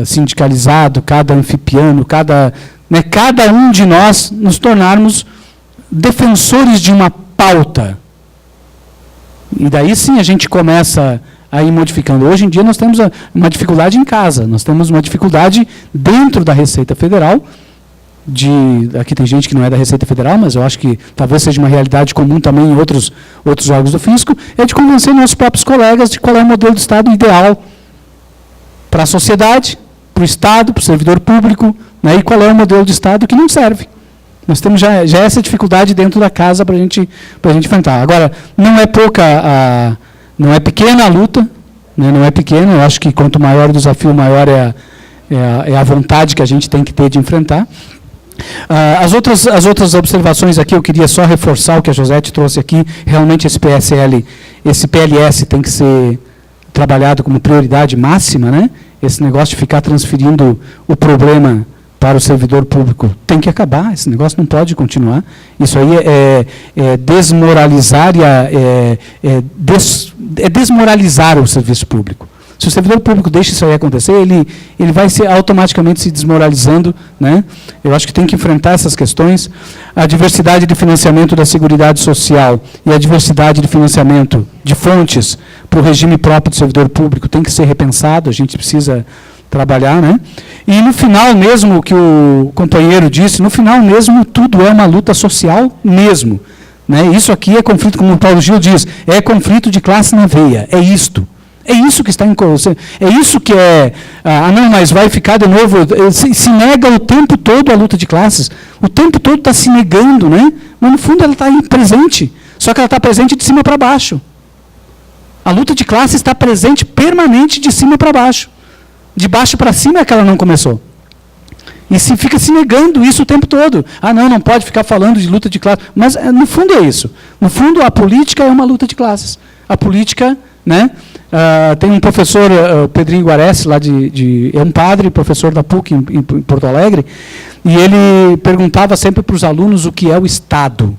sindicalizado, cada anfipiano, cada um de nós nos tornarmos defensores de uma pauta. E daí sim a gente começa a ir modificando. Hoje em dia nós temos uma dificuldade em casa, nós temos uma dificuldade dentro da Receita Federal, aqui tem gente que não é da Receita Federal, mas eu acho que talvez seja uma realidade comum também em outros órgãos do fisco, é de convencer nossos próprios colegas de qual é o modelo de Estado ideal para a sociedade, para o Estado, para o servidor público, né, e qual é o modelo de Estado que não serve. Nós temos já essa dificuldade dentro da casa para a gente enfrentar. Agora, não é pouca, não é pequena a luta, né, não é pequena, eu acho que quanto maior o desafio, maior é a vontade que a gente tem que ter de enfrentar. As outras observações aqui, eu queria só reforçar o que a Josete trouxe aqui. Realmente esse PLS tem que ser trabalhado como prioridade máxima, né? Esse negócio de ficar transferindo o problema para o servidor público tem que acabar, esse negócio não pode continuar. Isso aí é desmoralizar, desmoralizar o serviço público. Se o servidor público deixa isso aí acontecer, ele vai automaticamente se desmoralizando, né? Eu acho que tem que enfrentar essas questões. A diversidade de financiamento da Seguridade Social e a diversidade de financiamento de fontes para o regime próprio do servidor público tem que ser repensado, a gente precisa trabalhar, né? E no final mesmo, o que o companheiro disse, no final mesmo, tudo é uma luta social mesmo, né? Isso aqui é conflito, como o Paulo Gil diz, é conflito de classe na veia, é isto. É isso que está em corrupção. É isso que é... não, mas vai ficar de novo... Se nega o tempo todo a luta de classes. O tempo todo está se negando, né? Mas, no fundo, ela está aí presente. Só que ela está presente de cima para baixo. A luta de classes está presente permanente de cima para baixo. De baixo para cima é que ela não começou. E se fica se negando isso o tempo todo. Não pode ficar falando de luta de classes. Mas, no fundo, é isso. No fundo, a política é uma luta de classes. A política, né? Tem um professor, Pedrinho Guarese, é um padre, professor da PUC em Porto Alegre, e ele perguntava sempre para os alunos o que é o Estado.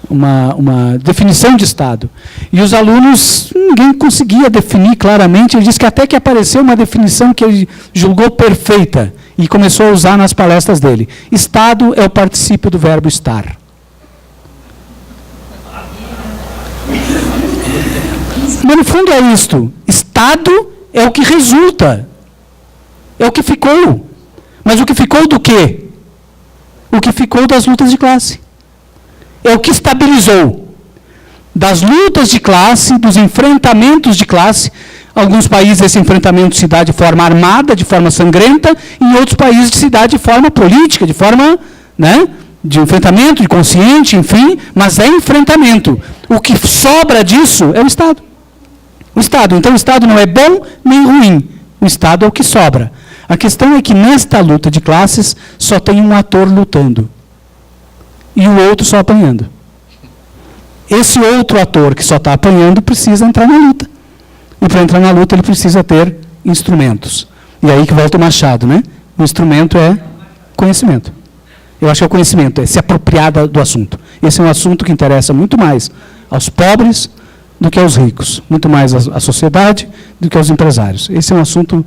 Uma definição de Estado. E os alunos, ninguém conseguia definir claramente. Ele disse que até que apareceu uma definição que ele julgou perfeita, e começou a usar nas palestras dele. Estado é o particípio do verbo estar. Mas, no fundo, é isto. Estado é o que resulta. É o que ficou. Mas o que ficou do quê? O que ficou das lutas de classe. É o que estabilizou. Das lutas de classe, dos enfrentamentos de classe. Alguns países esse enfrentamento se dá de forma armada, de forma sangrenta. Em outros países se dá de forma política, de forma... né, de enfrentamento, de consciente, enfim. Mas é enfrentamento. O que sobra disso é o Estado. O Estado. Então, o Estado não é bom nem ruim. O Estado é o que sobra. A questão é que, nesta luta de classes, só tem um ator lutando. E o outro só apanhando. Esse outro ator que só está apanhando precisa entrar na luta. E, para entrar na luta, ele precisa ter instrumentos. E aí que volta o Machado, né? O instrumento é conhecimento. Eu acho que é o conhecimento, é se apropriar do assunto. Esse é um assunto que interessa muito mais aos pobres do que aos ricos, muito mais à sociedade do que aos empresários. Esse é um assunto,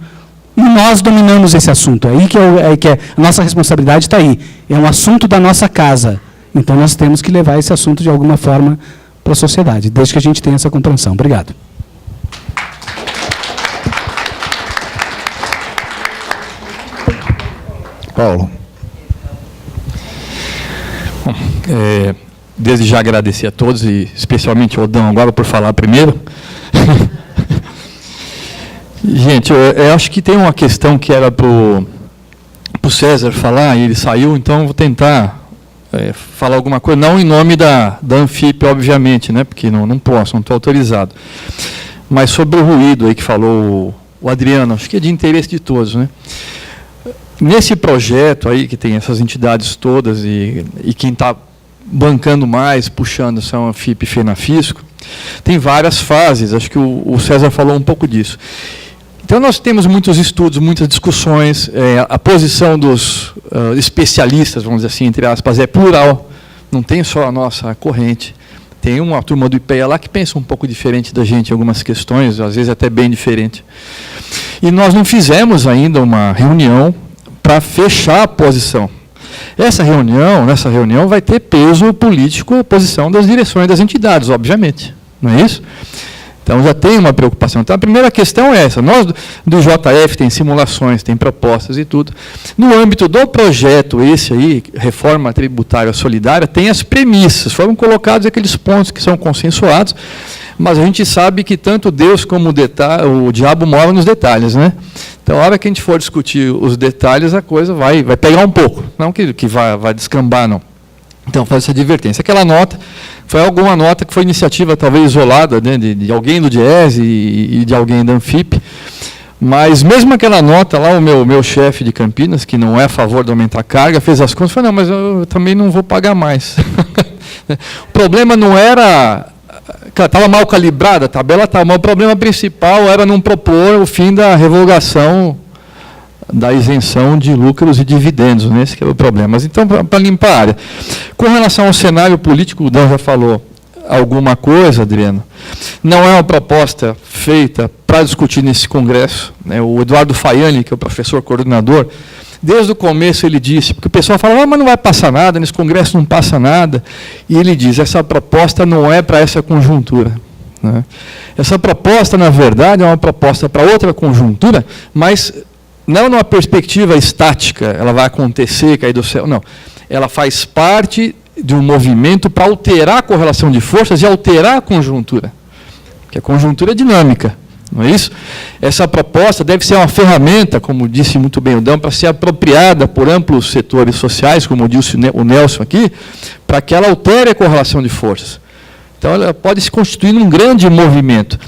e nós dominamos esse assunto, aí que a nossa responsabilidade está aí, é um assunto da nossa casa, então nós temos que levar esse assunto de alguma forma para a sociedade, desde que a gente tenha essa compreensão. Obrigado. Paulo. Bom, desde já agradecer a todos, e especialmente ao Odão agora por falar primeiro. Gente, eu acho que tem uma questão que era para o César falar, e ele saiu, então vou tentar falar alguma coisa, não em nome da Anfip, obviamente, né, porque não posso, não estou autorizado. Mas sobre o ruído aí que falou o Adriano, acho que é de interesse de todos, né? Nesse projeto aí, que tem essas entidades todas, e quem está bancando mais, puxando, são a FIP e FENAFISCO, tem várias fases, acho que o César falou um pouco disso. Então, nós temos muitos estudos, muitas discussões, a posição dos especialistas, vamos dizer assim, entre aspas, é plural, não tem só a nossa corrente. Tem uma turma do IPEA lá que pensa um pouco diferente da gente em algumas questões, às vezes até bem diferente. E nós não fizemos ainda uma reunião para fechar a posição. Nessa reunião vai ter peso político a posição das direções das entidades, obviamente, não é isso? Então já tem uma preocupação. Então a primeira questão é essa, nós do JF tem simulações, tem propostas e tudo. No âmbito do projeto esse aí, Reforma Tributária Solidária, tem as premissas, foram colocados aqueles pontos que são consensuados, mas a gente sabe que tanto Deus como o diabo moram nos detalhes, né? Então, a hora que a gente for discutir os detalhes, a coisa vai pegar um pouco. Não que vai descambar, não. Então, faz essa advertência. Aquela nota, foi alguma nota que foi iniciativa, talvez, isolada, né, de alguém do DIES e de alguém da Anfip. Mas, mesmo aquela nota lá, o meu chefe de Campinas, que não é a favor de aumentar a carga, fez as contas e falou, não, mas eu também não vou pagar mais. O problema não era estava mal calibrada, a tabela estava mal. O problema principal era não propor o fim da revogação da isenção de lucros e dividendos, né? Esse que é o problema. Mas então, para limpar a área. Com relação ao cenário político, o Dan já falou alguma coisa, Adriano. Não é uma proposta feita para discutir nesse congresso, né? O Eduardo Faiani, que é o professor coordenador, desde o começo ele disse, porque o pessoal fala, mas não vai passar nada, nesse congresso não passa nada, e ele diz, essa proposta não é para essa conjuntura, né? Essa proposta, na verdade, é uma proposta para outra conjuntura, mas não numa perspectiva estática, ela vai acontecer, cair do céu, não. Ela faz parte de um movimento para alterar a correlação de forças e alterar a conjuntura, porque a conjuntura é dinâmica, não é isso? Essa proposta deve ser uma ferramenta, como disse muito bem o Dão, para ser apropriada por amplos setores sociais, como disse o Nelson aqui, para que ela altere a correlação de forças. Então, ela pode se constituir num grande movimento.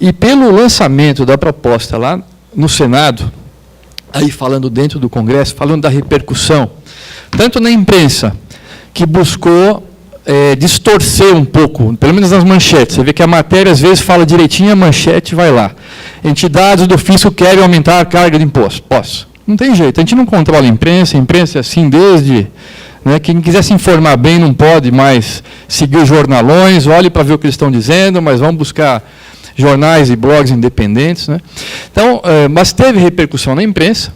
E pelo lançamento da proposta lá no Senado, aí falando dentro do Congresso, falando da repercussão, tanto na imprensa, que buscou distorcer um pouco, pelo menos nas manchetes. Você vê que a matéria, às vezes, fala direitinho, a manchete vai lá. Entidades do fisco querem aumentar a carga de imposto. Posso. Não tem jeito, a gente não controla a imprensa é assim desde... Né, quem quiser se informar bem não pode mais seguir os jornalões, olhe para ver o que eles estão dizendo, mas vamos buscar jornais e blogs independentes, né? Então, mas teve repercussão na imprensa,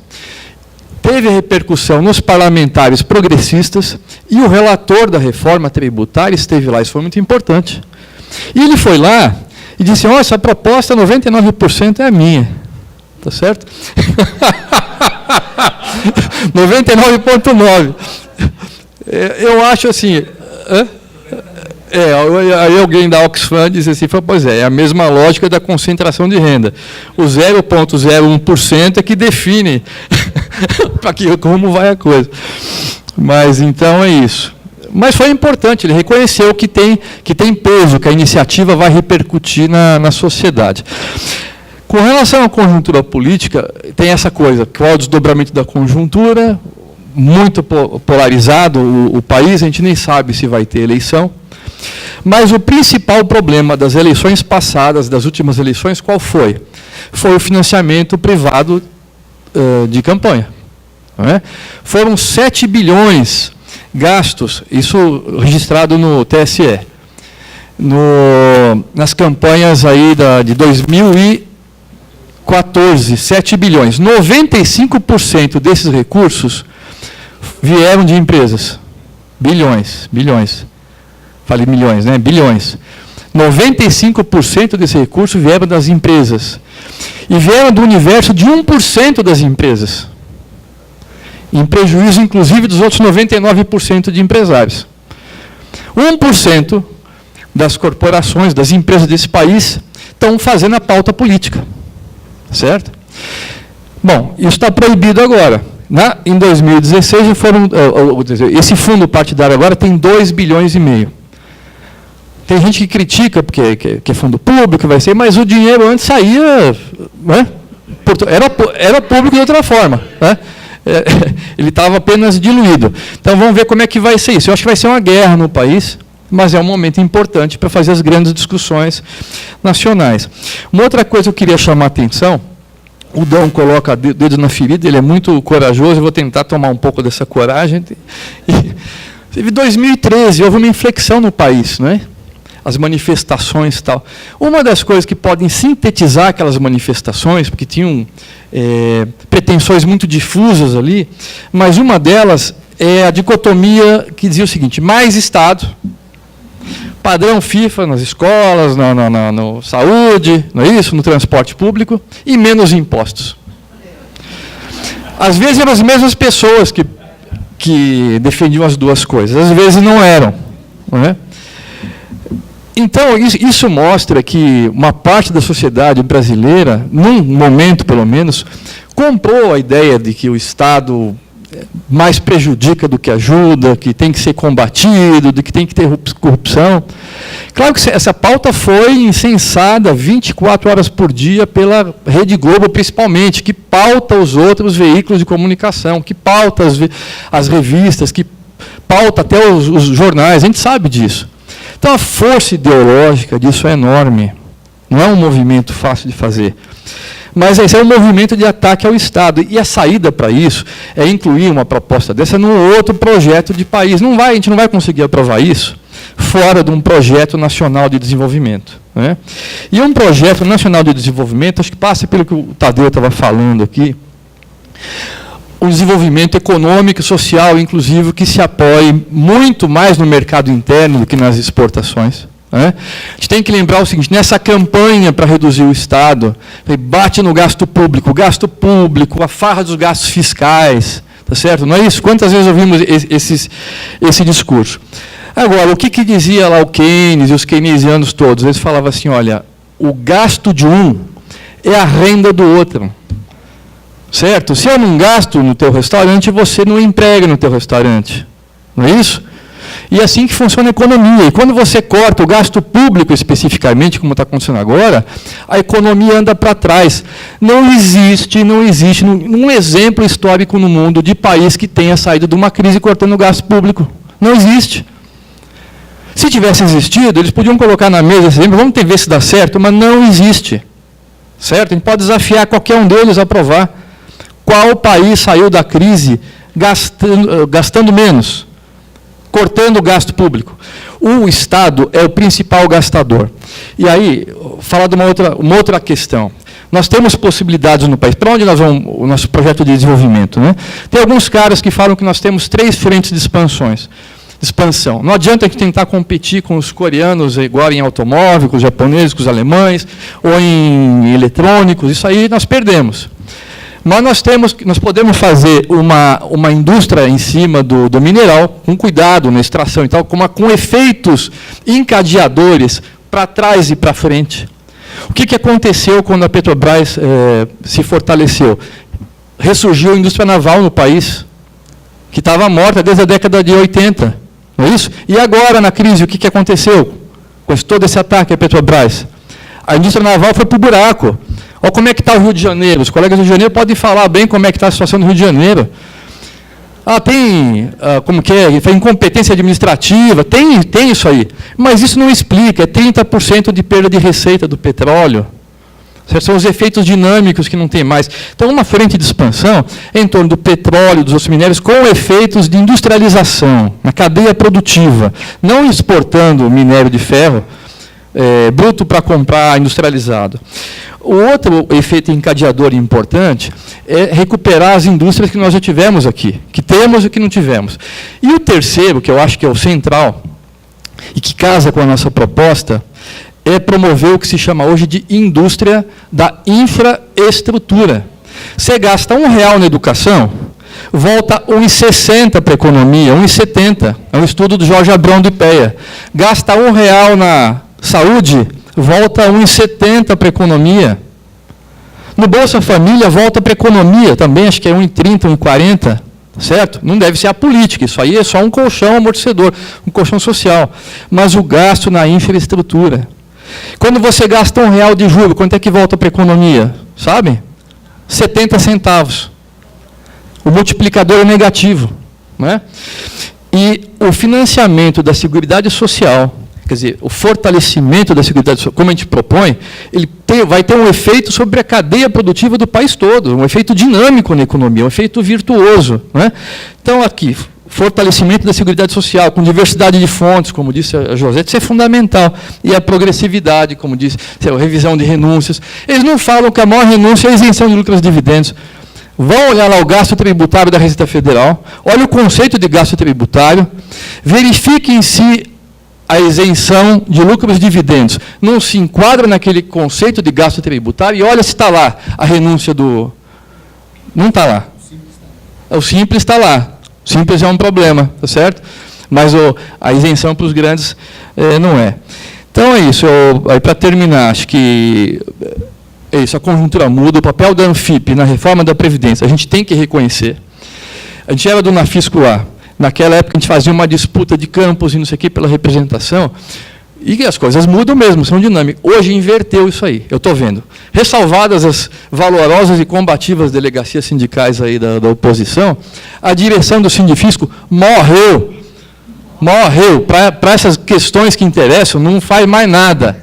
teve repercussão nos parlamentares progressistas, e o relator da reforma tributária esteve lá, isso foi muito importante. E ele foi lá e disse, olha, essa proposta 99% é a minha. Tá certo? 99,9%. Eu acho assim... aí alguém da Oxfam disse assim, pois é a mesma lógica da concentração de renda. O 0,01% é que define como vai a coisa. Mas então é isso. Mas foi importante, ele reconheceu que tem peso, que a iniciativa vai repercutir na sociedade. Com relação à conjuntura política, tem essa coisa, que é o desdobramento da conjuntura, muito polarizado o país, a gente nem sabe se vai ter eleição. Mas o principal problema das eleições passadas, das últimas eleições, qual foi? Foi o financiamento privado de campanha. Não é? Foram 7 bilhões gastos, isso registrado no TSE, nas campanhas aí de 2014, 7 bilhões. 95% desses recursos vieram de empresas. Bilhões. Falei milhões, né? Bilhões. 95% desse recurso vieram das empresas. E vieram do universo de 1% das empresas. Em prejuízo, inclusive, dos outros 99% de empresários. 1% das corporações, das empresas desse país, estão fazendo a pauta política. Certo? Bom, isso está proibido agora. Em 2016, esse fundo partidário agora tem 2,5 bilhões. Tem gente que critica, porque que é fundo público, vai ser, mas o dinheiro antes saía, né? Era público de outra forma, né? Ele estava apenas diluído. Então, vamos ver como é que vai ser isso. Eu acho que vai ser uma guerra no país, mas é um momento importante para fazer as grandes discussões nacionais. Uma outra coisa que eu queria chamar a atenção, o Dão coloca dedo na ferida, ele é muito corajoso, eu vou tentar tomar um pouco dessa coragem. Em 2013, houve uma inflexão no país, não é? As manifestações e tal. Uma das coisas que podem sintetizar aquelas manifestações, porque tinham pretensões muito difusas ali, mas uma delas é a dicotomia que dizia o seguinte, mais Estado, padrão FIFA nas escolas, na saúde, não é isso? No transporte público, e menos impostos. Às vezes eram as mesmas pessoas que defendiam as duas coisas, às vezes não eram. Não é? Então, isso mostra que uma parte da sociedade brasileira, num momento pelo menos, comprou a ideia de que o Estado mais prejudica do que ajuda, que tem que ser combatido, de que tem que ter corrupção. Claro que essa pauta foi incensada 24 horas por dia pela Rede Globo, principalmente, que pauta os outros veículos de comunicação, que pauta as revistas, que pauta até os jornais, a gente sabe disso. Então, a força ideológica disso é enorme. Não é um movimento fácil de fazer. Mas esse é um movimento de ataque ao Estado. E a saída para isso é incluir uma proposta dessa num outro projeto de país. A gente não vai conseguir aprovar isso fora de um projeto nacional de desenvolvimento, né? E um projeto nacional de desenvolvimento, acho que passa pelo que o Tadeu estava falando aqui, um desenvolvimento econômico e social, inclusive, que se apoie muito mais no mercado interno do que nas exportações, né? A gente tem que lembrar o seguinte: nessa campanha para reduzir o Estado, bate no gasto público, a farra dos gastos fiscais, tá certo? Não é isso? Quantas vezes ouvimos esse discurso? Agora, o que dizia lá o Keynes e os keynesianos todos? Eles falavam assim: olha, o gasto de um é a renda do outro. Certo? Se eu não gasto no teu restaurante, você não emprega no teu restaurante. Não é isso? E é assim que funciona a economia. E quando você corta o gasto público especificamente, como está acontecendo agora, a economia anda para trás. Não existe um exemplo histórico no mundo de país que tenha saído de uma crise cortando o gasto público. Não existe. Se tivesse existido, eles podiam colocar na mesa esse exemplo, vamos ver se dá certo, mas não existe. Certo? A gente pode desafiar qualquer um deles a provar. Qual país saiu da crise gastando menos, cortando o gasto público? O Estado é o principal gastador. E aí, falar de uma outra questão. Nós temos possibilidades no país. Para onde nós vamos, o nosso projeto de desenvolvimento, né? Tem alguns caras que falam que nós temos 3 frentes de expansão. Não adianta a gente tentar competir com os coreanos agora em automóvel, com os japoneses, com os alemães, ou em eletrônicos. Isso aí nós perdemos. Mas nós podemos fazer uma indústria em cima do mineral, com cuidado na extração e tal, com efeitos encadeadores para trás e para frente. O que aconteceu quando a Petrobras se fortaleceu? Ressurgiu a indústria naval no país, que estava morta desde a década de 80. Não é isso? E agora, na crise, o que aconteceu com todo esse ataque à Petrobras? A indústria naval foi para o buraco. Olha como é que está o Rio de Janeiro. Os colegas do Rio de Janeiro podem falar bem como é que está a situação no Rio de Janeiro. Foi incompetência administrativa, tem isso aí. Mas isso não explica, é 30% de perda de receita do petróleo. São os efeitos dinâmicos que não tem mais. Então, uma frente de expansão é em torno do petróleo, dos outros minérios, com efeitos de industrialização, na cadeia produtiva, não exportando minério de ferro bruto para comprar industrializado. O outro efeito encadeador importante é recuperar as indústrias que nós já tivemos aqui, que temos e que não tivemos. E o terceiro, que eu acho que é o central, e que casa com a nossa proposta, é promover o que se chama hoje de indústria da infraestrutura. Você gasta R$1 na educação, volta 1,60 para a economia, 1,70. É um estudo do Jorge Abrão do IPEA. Gasta R$1 na saúde, volta 1,70 para a economia. No Bolsa Família, volta para a economia, também acho que é 1,30, 1,40, certo? Não deve ser a política, isso aí é só um colchão amortecedor, um colchão social. Mas o gasto na infraestrutura. Quando você gasta R$1 de juros, quanto é que volta para a economia? Sabe? 70 centavos. O multiplicador é negativo, não é? E o financiamento da Seguridade Social, quer dizer, o fortalecimento da Seguridade Social, como a gente propõe, vai ter um efeito sobre a cadeia produtiva do país todo, um efeito dinâmico na economia, um efeito virtuoso, não é? Então, aqui, fortalecimento da Seguridade Social, com diversidade de fontes, como disse a Josete, isso é fundamental. E a progressividade, como disse, a revisão de renúncias. Eles não falam que a maior renúncia é a isenção de lucros e dividendos. Vão olhar lá o gasto tributário da Receita Federal, olha o conceito de gasto tributário, verifiquem se a isenção de lucros e dividendos não se enquadra naquele conceito de gasto tributário e olha se está lá a renúncia do... Não está lá. O simples está lá. O simples é um problema, tá certo? Mas a isenção para os grandes não é. Então é isso. Para terminar, acho que é isso, a conjuntura muda, o papel da Anfip na reforma da Previdência, a gente tem que reconhecer. A gente era do Nafisco lá. Naquela época a gente fazia uma disputa de campos e não sei o quê pela representação, e as coisas mudam mesmo, são dinâmicas. Hoje inverteu isso aí, eu estou vendo. Ressalvadas as valorosas e combativas delegacias sindicais aí da oposição, a direção do Sindifisco morreu. Morreu. Para essas questões que interessam, não faz mais nada.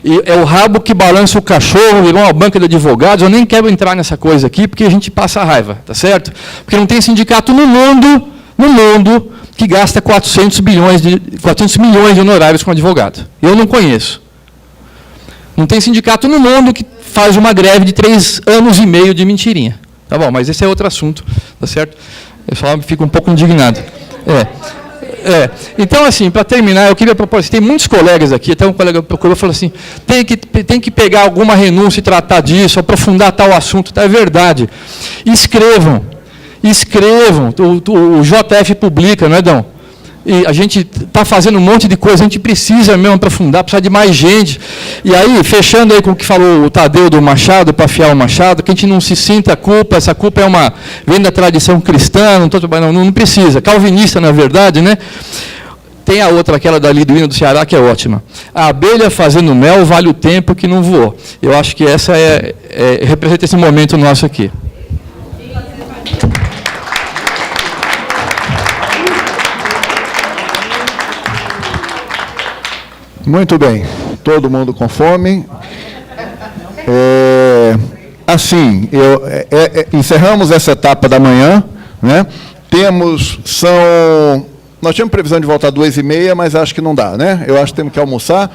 E é o rabo que balança o cachorro, virou uma banca de advogados. Eu nem quero entrar nessa coisa aqui, porque a gente passa raiva, tá certo? Porque não tem sindicato no mundo, que gasta 400 milhões de honorários com advogado. Eu não conheço. Não tem sindicato no mundo que faz uma greve de 3 anos e meio de mentirinha. Tá bom, mas esse é outro assunto, tá certo? Eu só fico um pouco indignado. Então, assim, para terminar, eu queria propor, tem muitos colegas aqui, até um colega procurou e falou assim, tem que pegar alguma renúncia e tratar disso, aprofundar tal assunto, tá? É verdade. Escrevam, o JF publica, não é, Dão? E a gente está fazendo um monte de coisa, a gente precisa mesmo aprofundar, precisa de mais gente. E aí, fechando aí com o que falou o Tadeu do Machado, para afiar o Machado, que a gente não se sinta culpa, essa culpa vem da tradição cristã, não precisa. Calvinista, na verdade, né? Tem a outra, aquela dali do hino do Ceará, que é ótima. A abelha fazendo mel vale o tempo que não voou. Eu acho que essa representa esse momento nosso aqui. Muito bem, todo mundo com fome. Assim, encerramos essa etapa da manhã, né? Nós tínhamos previsão de voltar às 2h30, mas acho que não dá, né? Eu acho que temos que almoçar.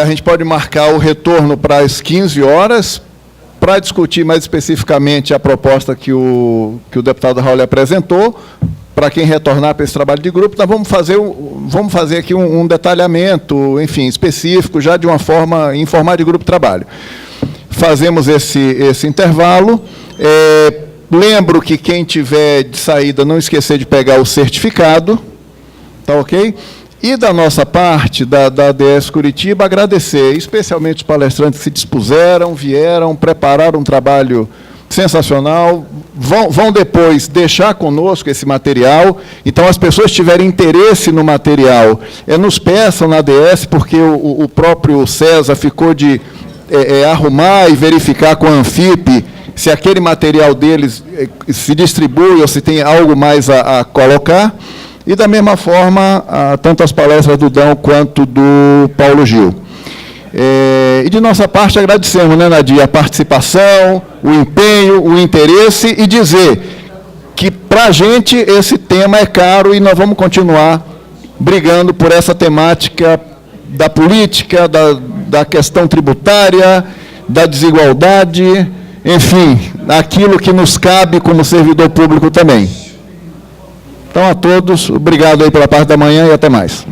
A gente pode marcar o retorno para as 15 horas, para discutir mais especificamente a proposta que o deputado Raul apresentou. Para quem retornar para esse trabalho de grupo, nós vamos fazer aqui um detalhamento, enfim, específico, já de uma forma, em formato de grupo de trabalho. Fazemos esse intervalo. Lembro que quem tiver de saída, não esquecer de pegar o certificado, tá ok? E da nossa parte, da ADS Curitiba, agradecer especialmente os palestrantes que se dispuseram, vieram, prepararam um trabalho sensacional, vão depois deixar conosco esse material. Então, as pessoas que tiverem interesse no material, nos peçam na ADS, porque o próprio César ficou de arrumar e verificar com a Anfip se aquele material deles se distribui ou se tem algo mais a colocar. E, da mesma forma, tanto as palestras do Dão quanto do Paulo Gil. E de nossa parte agradecemos, né, Nadia, a participação, o empenho, o interesse, e dizer que para a gente esse tema é caro e nós vamos continuar brigando por essa temática da política, da questão tributária, da desigualdade, enfim, aquilo que nos cabe como servidor público também. Então, a todos, obrigado aí pela parte da manhã e até mais.